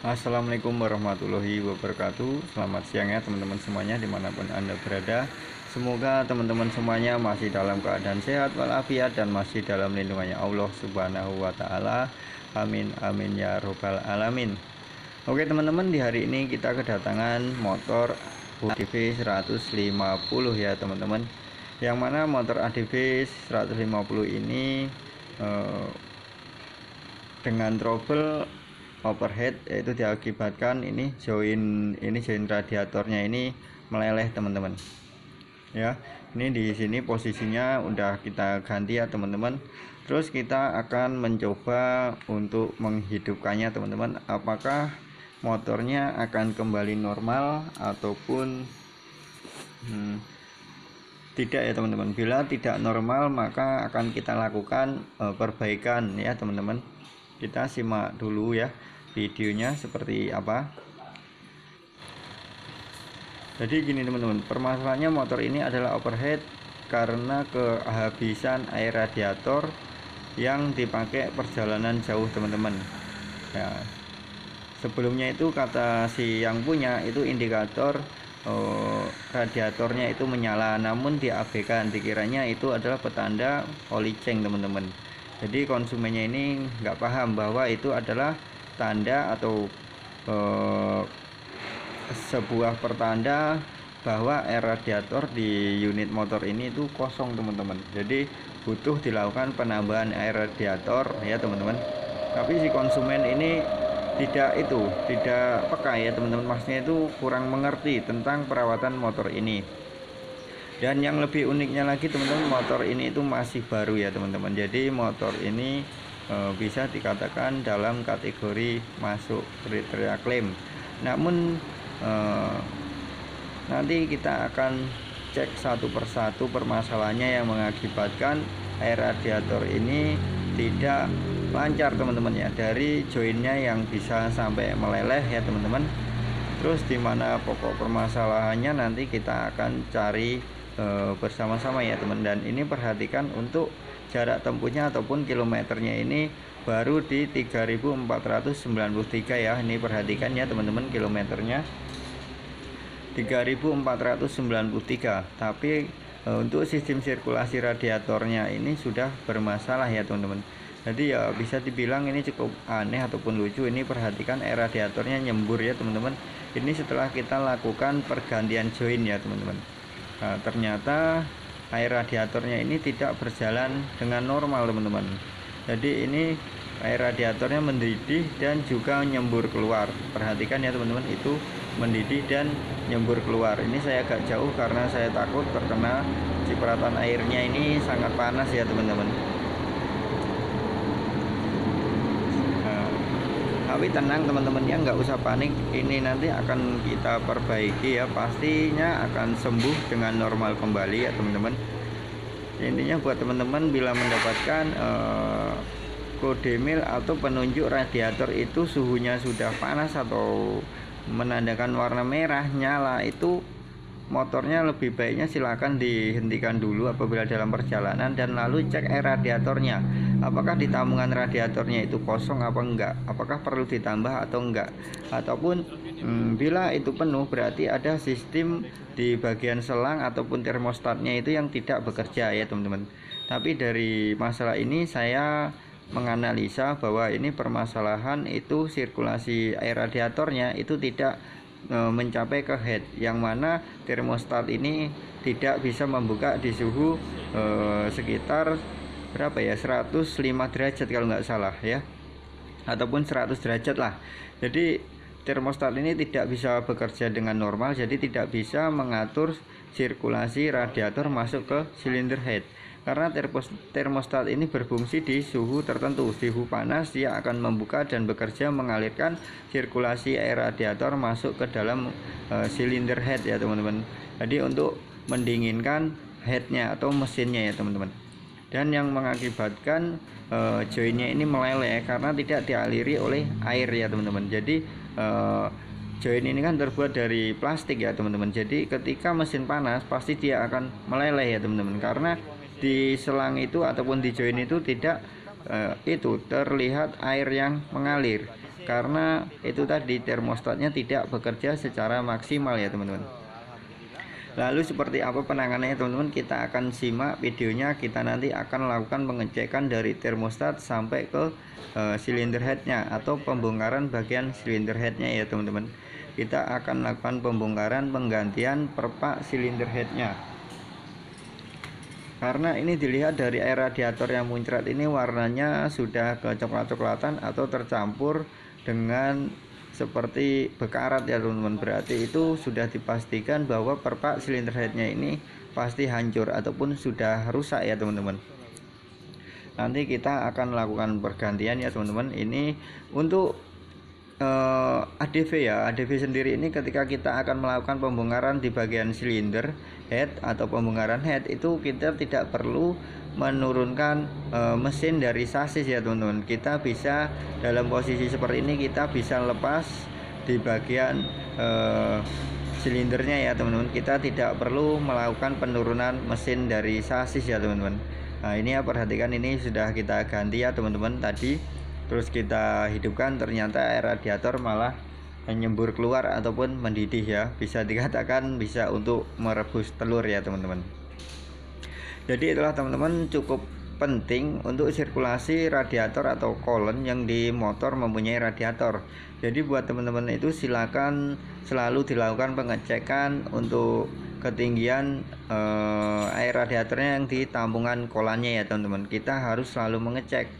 Assalamualaikum warahmatullahi wabarakatuh. Selamat siang ya teman-teman semuanya dimanapun Anda berada. Semoga teman-teman semuanya masih dalam keadaan sehat walafiat dan masih dalam lindungannya Allah Subhanahu wa Ta'ala. Amin amin ya robbal alamin. Oke teman-teman, di hari ini kita kedatangan motor ADV 150 ya teman-teman. Yang mana motor ADV 150 ini dengan trouble overhead, yaitu diakibatkan join radiatornya ini meleleh teman-teman ya. Ini di sini posisinya udah kita ganti ya teman-teman. Terus kita akan mencoba untuk menghidupkannya teman-teman, apakah motornya akan kembali normal ataupun tidak ya teman-teman. Bila tidak normal maka akan kita lakukan perbaikan ya teman-teman. Kita simak dulu ya videonya seperti apa. Jadi gini teman-teman, permasalahannya motor ini adalah overhead karena kehabisan air radiator yang dipakai perjalanan jauh teman-teman ya. Sebelumnya itu kata si yang punya itu indikator radiatornya itu menyala, namun diabaikan, dikiranya itu adalah petanda oli ceng teman-teman. Jadi konsumennya ini nggak paham bahwa itu adalah tanda atau sebuah pertanda bahwa air radiator di unit motor ini itu kosong teman-teman. Jadi butuh dilakukan penambahan air radiator ya teman-teman. Tapi si konsumen ini tidak peka ya teman-teman, maksudnya itu kurang mengerti tentang perawatan motor ini. Dan yang lebih uniknya lagi teman-teman, motor ini itu masih baru ya teman-teman. Jadi motor ini bisa dikatakan dalam kategori masuk kriteria klaim. Namun nanti kita akan cek satu persatu permasalahannya yang mengakibatkan air radiator ini tidak lancar teman-teman ya, dari joinnya yang bisa sampai meleleh ya teman-teman. Terus dimana pokok permasalahannya nanti kita akan cari bersama-sama ya teman. Dan ini perhatikan untuk jarak tempuhnya ataupun kilometernya ini baru di 3493 ya. Ini perhatikan ya teman-teman, kilometernya 3493, tapi untuk sistem sirkulasi radiatornya ini sudah bermasalah ya teman-teman. Jadi ya bisa dibilang ini cukup aneh ataupun lucu. Ini perhatikan air radiatornya nyembur ya teman-teman. Ini setelah kita lakukan pergantian join ya teman-teman. Nah, ternyata air radiatornya ini tidak berjalan dengan normal teman-teman. Jadi ini air radiatornya mendidih dan juga nyembur keluar. Perhatikan ya teman-teman, itu mendidih dan nyembur keluar. Ini saya agak jauh karena saya takut terkena cipratan airnya, ini sangat panas ya teman-teman. Tapi tenang teman-teman ya, nggak usah panik, ini nanti akan kita perbaiki ya, pastinya akan sembuh dengan normal kembali ya teman-teman. Intinya buat teman-teman bila mendapatkan kode mil atau penunjuk radiator itu suhunya sudah panas atau menandakan warna merah nyala, itu motornya lebih baiknya silakan dihentikan dulu apabila dalam perjalanan, dan lalu cek air radiatornya, apakah di tambungan radiatornya itu kosong apa enggak, apakah perlu ditambah atau enggak. Ataupun bila itu penuh berarti ada sistem di bagian selang ataupun termostatnya itu yang tidak bekerja ya teman-teman. Tapi dari masalah ini saya menganalisa bahwa ini permasalahan itu sirkulasi air radiatornya itu tidak mencapai ke head, yang mana termostat ini tidak bisa membuka di suhu sekitar berapa ya, 105 derajat kalau nggak salah ya, ataupun 100 derajat lah. Jadi termostat ini tidak bisa bekerja dengan normal, jadi tidak bisa mengatur sirkulasi radiator masuk ke silinder head. Karena termostat ini berfungsi di suhu tertentu. Suhu panas dia akan membuka dan bekerja mengalirkan sirkulasi air radiator masuk ke dalam silinder head ya teman-teman. Jadi untuk mendinginkan headnya atau mesinnya ya teman-teman. Dan yang mengakibatkan joinnya ini meleleh karena tidak dialiri oleh air ya teman-teman. Jadi join ini kan terbuat dari plastik ya teman-teman. Jadi ketika mesin panas pasti dia akan meleleh ya teman-teman, karena di selang itu ataupun di join itu tidak itu terlihat air yang mengalir. karena itu tadi termostatnya tidak bekerja secara maksimal ya teman-teman. Lalu seperti apa penanganannya teman-teman, kita akan simak videonya. Kita nanti akan lakukan pengecekan dari termostat sampai ke silinder headnya atau pembongkaran bagian silinder headnya ya teman-teman. Kita akan lakukan pembongkaran penggantian perpak silinder headnya, karena ini dilihat dari air radiator yang muncrat ini warnanya sudah kecoklat-coklatan atau tercampur dengan seperti bekarat ya teman-teman. Berarti itu sudah dipastikan bahwa perpak silinder headnya ini pasti hancur ataupun sudah rusak ya teman-teman. Nanti kita akan lakukan pergantian ya teman-teman. Ini untuk ADV ya. ADV sendiri ini ketika kita akan melakukan pembongkaran di bagian silinder head atau pembongkaran head, itu kita tidak perlu menurunkan mesin dari sasis ya teman-teman. Kita bisa dalam posisi seperti ini, kita bisa lepas di bagian silindernya ya teman-teman. Kita tidak perlu melakukan penurunan mesin dari sasis ya teman-teman. Nah ini ya, perhatikan, ini sudah kita ganti ya teman-teman tadi. Terus kita hidupkan, ternyata air radiator malah menyembur keluar ataupun mendidih ya. Bisa dikatakan bisa untuk merebus telur ya teman-teman. Jadi itulah teman-teman, cukup penting untuk sirkulasi radiator atau coolant yang di motor mempunyai radiator. Jadi buat teman-teman itu silakan selalu dilakukan pengecekan untuk ketinggian air radiatornya yang di tampungan kolannya ya teman-teman. Kita harus selalu mengecek,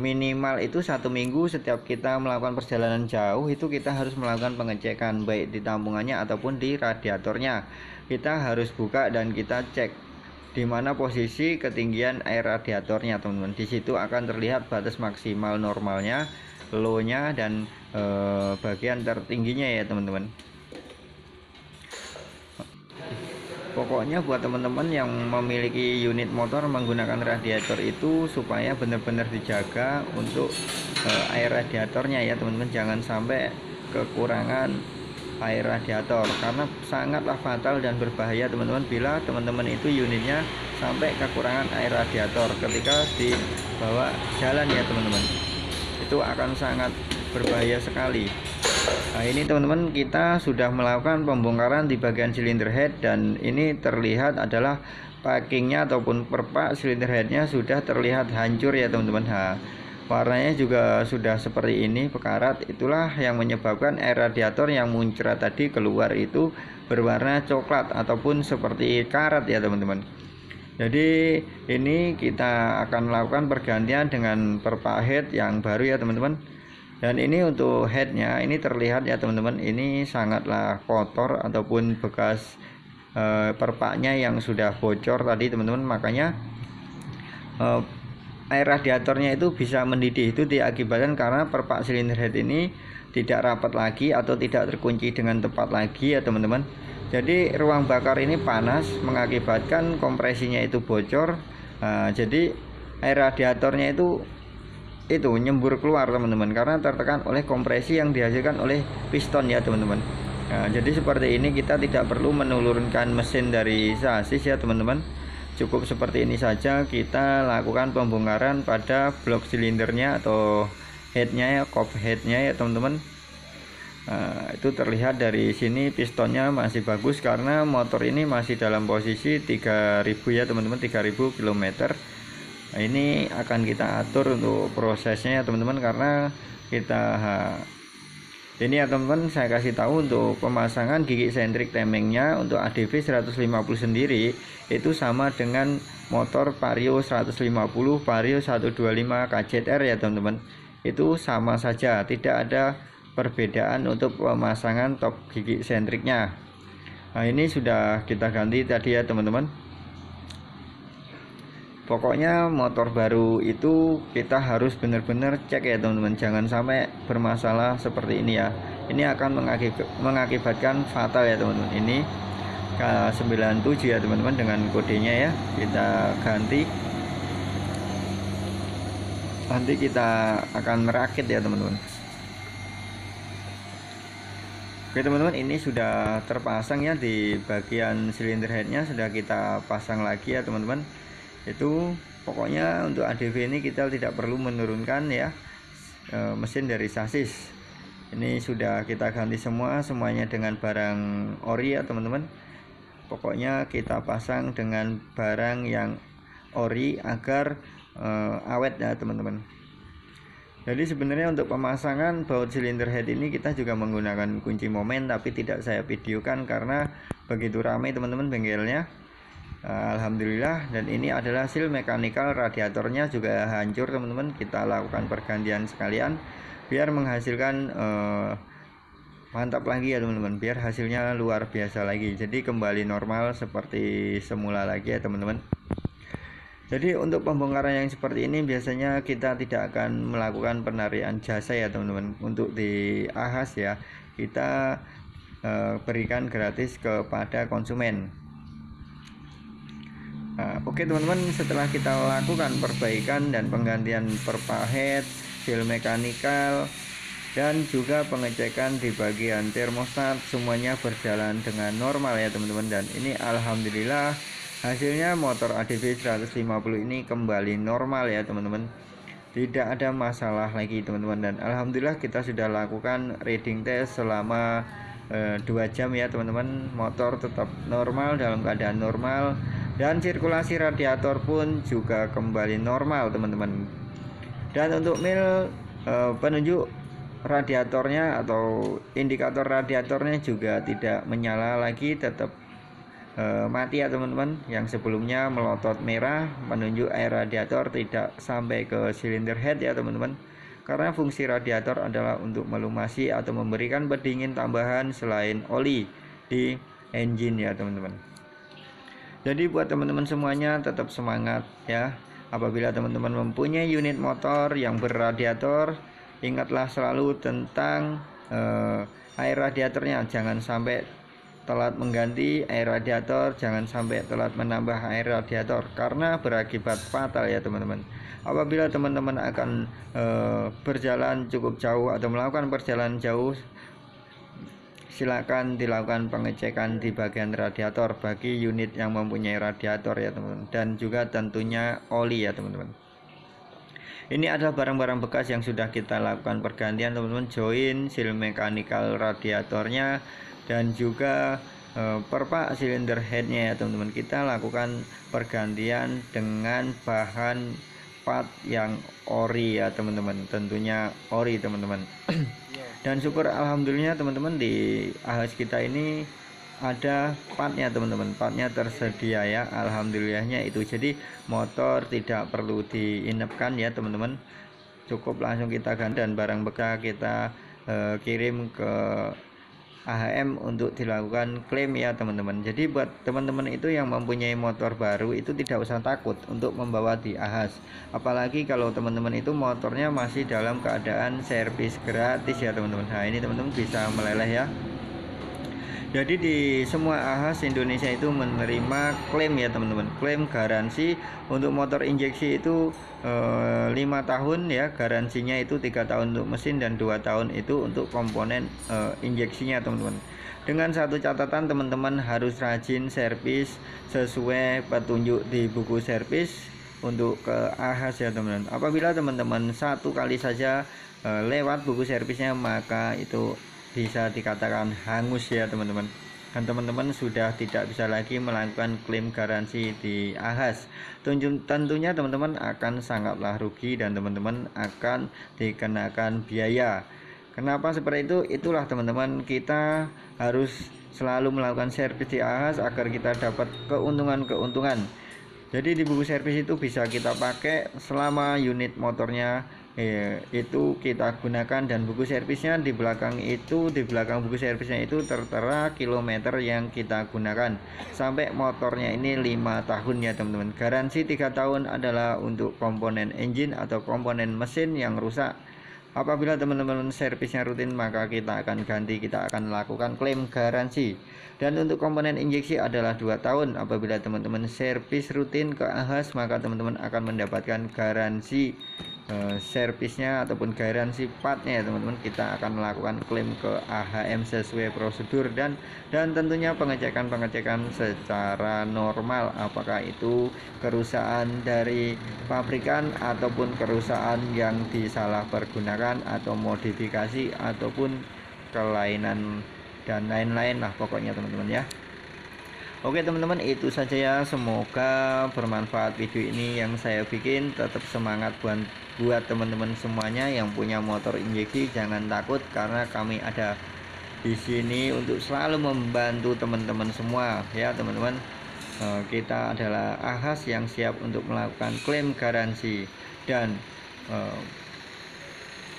minimal itu 1 minggu setiap kita melakukan perjalanan jauh, itu kita harus melakukan pengecekan baik di tampungannya ataupun di radiatornya. Kita harus buka dan kita cek di mana posisi ketinggian air radiatornya teman-teman. Di situ akan terlihat batas maksimal normalnya, low-nya, dan bagian tertingginya ya teman-teman. Pokoknya buat teman-teman yang memiliki unit motor menggunakan radiator itu supaya benar-benar dijaga untuk air radiatornya ya teman-teman. Jangan sampai kekurangan air radiator, karena sangatlah fatal dan berbahaya teman-teman bila teman-teman itu unitnya sampai kekurangan air radiator ketika dibawa jalan ya teman-teman. Itu akan sangat berbahaya sekali. Nah ini teman-teman, kita sudah melakukan pembongkaran di bagian silinder head, dan ini terlihat adalah packingnya ataupun perpak silinder headnya sudah terlihat hancur ya teman-teman. Nah, warnanya juga sudah seperti ini, bekarat. Itulah yang menyebabkan air radiator yang muncrat tadi keluar itu berwarna coklat ataupun seperti karat ya teman-teman. Jadi ini kita akan melakukan pergantian dengan perpak head yang baru ya teman-teman. Dan ini untuk headnya, ini terlihat ya teman-teman, ini sangatlah kotor ataupun bekas perpaknya yang sudah bocor tadi teman-teman. Makanya air radiatornya itu bisa mendidih, itu diakibatkan karena perpak silinder head ini tidak rapat lagi atau tidak terkunci dengan tepat lagi ya teman-teman. Jadi ruang bakar ini panas mengakibatkan kompresinya itu bocor. Jadi air radiatornya itu nyembur keluar teman-teman, karena tertekan oleh kompresi yang dihasilkan oleh piston ya teman-teman. Nah, jadi seperti ini, kita tidak perlu menurunkan mesin dari sasis ya teman-teman. Cukup seperti ini saja kita lakukan pembongkaran pada blok silindernya atau headnya ya, cop headnya ya teman-teman. Nah, itu terlihat dari sini pistonnya masih bagus karena motor ini masih dalam posisi 3000 ya teman-teman, 3000 km. Nah, ini akan kita atur untuk prosesnya ya teman-teman, karena kita ini ya teman-teman, saya kasih tahu untuk pemasangan gigi sentrik temengnya untuk ADV 150 sendiri itu sama dengan motor Vario 150, Vario 125 KZR ya teman-teman. Itu sama saja, tidak ada perbedaan untuk pemasangan top gigi sentriknya. Nah ini sudah kita ganti tadi ya teman-teman. Pokoknya motor baru itu kita harus benar-benar cek ya teman-teman, jangan sampai bermasalah seperti ini ya. Ini akan mengakibatkan fatal ya teman-teman. Ini K97 ya teman-teman dengan kodenya ya. Kita ganti. Nanti kita akan merakit ya teman-teman. Oke teman-teman, ini sudah terpasang ya di bagian silinder headnya, sudah kita pasang lagi ya teman-teman. Itu pokoknya untuk ADV ini kita tidak perlu menurunkan ya mesin dari sasis. Ini sudah kita ganti semuanya dengan barang ori ya teman-teman. Pokoknya kita pasang dengan barang yang ori agar awet ya teman-teman. Jadi sebenarnya untuk pemasangan baut silinder head ini kita juga menggunakan kunci momen, tapi tidak saya videokan karena begitu ramai teman-teman bengkelnya. Alhamdulillah, dan ini adalah hasil mekanikal, radiatornya juga hancur teman-teman. Kita lakukan pergantian sekalian biar menghasilkan mantap lagi ya teman-teman, biar hasilnya luar biasa lagi. Jadi kembali normal seperti semula lagi ya teman-teman. Jadi untuk pembongkaran yang seperti ini biasanya kita tidak akan melakukan penarian jasa ya teman-teman. Untuk di ahas ya, kita berikan gratis kepada konsumen. Oke teman-teman, setelah kita lakukan perbaikan dan penggantian perpa head, seal mekanikal, dan juga pengecekan di bagian termostat, semuanya berjalan dengan normal ya teman-teman. Dan ini alhamdulillah hasilnya motor ADV 150 ini kembali normal ya teman-teman, tidak ada masalah lagi teman-teman. Dan alhamdulillah kita sudah lakukan reading test selama 2 jam ya teman-teman. Motor tetap normal, dalam keadaan normal, dan sirkulasi radiator pun juga kembali normal teman-teman. Dan untuk mil penunjuk radiatornya atau indikator radiatornya juga tidak menyala lagi, tetap mati ya teman-teman. Yang sebelumnya melotot merah menunjuk air radiator tidak sampai ke silinder head ya teman-teman, karena fungsi radiator adalah untuk melumasi atau memberikan pendingin tambahan selain oli di engine ya teman-teman. Jadi buat teman-teman semuanya tetap semangat ya. Apabila teman-teman mempunyai unit motor yang berradiator, ingatlah selalu tentang air radiatornya. Jangan sampai telat mengganti air radiator, jangan sampai telat menambah air radiator, karena berakibat fatal ya teman-teman. Apabila teman-teman akan berjalan cukup jauh atau melakukan perjalanan jauh, silakan dilakukan pengecekan di bagian radiator bagi unit yang mempunyai radiator ya teman-teman, dan juga tentunya oli ya teman-teman. Ini adalah barang-barang bekas yang sudah kita lakukan pergantian teman-teman, join, seal mekanikal radiatornya, dan juga perpa silinder headnya ya teman-teman. Kita lakukan pergantian dengan bahan part yang ori ya teman-teman, tentunya ori teman-teman. Dan syukur alhamdulillah teman-teman, di ahas kita ini ada partnya teman-teman, partnya tersedia ya, alhamdulillahnya itu. Jadi motor tidak perlu diinapkan ya teman-teman, cukup langsung kita ganti dan barang bekas kita kirim ke AHM untuk dilakukan klaim ya teman-teman. Jadi buat teman-teman itu yang mempunyai motor baru itu tidak usah takut untuk membawa di ahas, apalagi kalau teman-teman itu motornya masih dalam keadaan servis gratis ya teman-teman. Nah ini teman-teman bisa meleleh ya. Jadi di semua ahas Indonesia itu menerima klaim ya teman-teman, klaim garansi. Untuk motor injeksi itu 5 tahun ya garansinya, itu 3 tahun untuk mesin dan 2 tahun itu untuk komponen injeksinya teman-teman. Dengan satu catatan, teman-teman harus rajin servis sesuai petunjuk di buku servis untuk ke ahas ya teman-teman. Apabila teman-teman satu kali saja lewat buku servisnya, maka itu bisa dikatakan hangus ya teman-teman, dan teman-teman sudah tidak bisa lagi melakukan klaim garansi di ahas. Tentunya teman-teman akan sangatlah rugi dan teman-teman akan dikenakan biaya. Kenapa seperti itu? Itulah teman-teman, kita harus selalu melakukan servis di ahas agar kita dapat keuntungan. Jadi di buku servis itu bisa kita pakai selama unit motornya itu kita gunakan, dan buku servisnya di belakang itu, di belakang buku servisnya itu tertera kilometer yang kita gunakan sampai motornya ini 5 tahun ya teman-teman. Garansi 3 tahun adalah untuk komponen engine atau komponen mesin yang rusak. Apabila teman-teman servisnya rutin, maka kita akan ganti, kita akan lakukan klaim garansi. Dan untuk komponen injeksi adalah 2 tahun. Apabila teman-teman servis rutin ke ahas, maka teman-teman akan mendapatkan garansi servisnya ataupun garansi partnya ya teman-teman. Kita akan melakukan klaim ke AHM sesuai prosedur dan tentunya pengecekan secara normal, apakah itu kerusakan dari pabrikan ataupun kerusakan yang disalahpergunakan misalkan, atau modifikasi ataupun kelainan dan lain-lain lah pokoknya teman-teman ya. Oke teman-teman, itu saja ya, semoga bermanfaat video ini yang saya bikin. Tetap semangat buat teman-teman semuanya yang punya motor injeksi, jangan takut karena kami ada di sini untuk selalu membantu teman-teman semua ya teman-teman. Kita adalah ahas yang siap untuk melakukan klaim garansi dan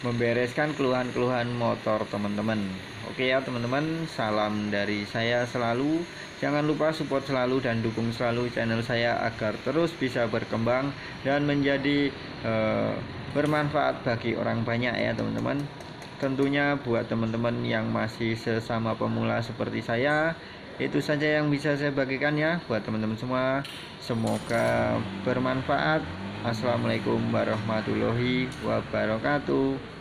membereskan keluhan-keluhan motor teman-teman. Oke ya teman-teman, salam dari saya selalu. Jangan lupa support selalu dan dukung selalu channel saya agar terus bisa berkembang dan menjadi bermanfaat bagi orang banyak ya teman-teman. Tentunya buat teman-teman yang masih sesama pemula seperti saya, itu saja yang bisa saya bagikan ya buat teman-teman semua. Semoga bermanfaat. Assalamualaikum warahmatullahi wabarakatuh.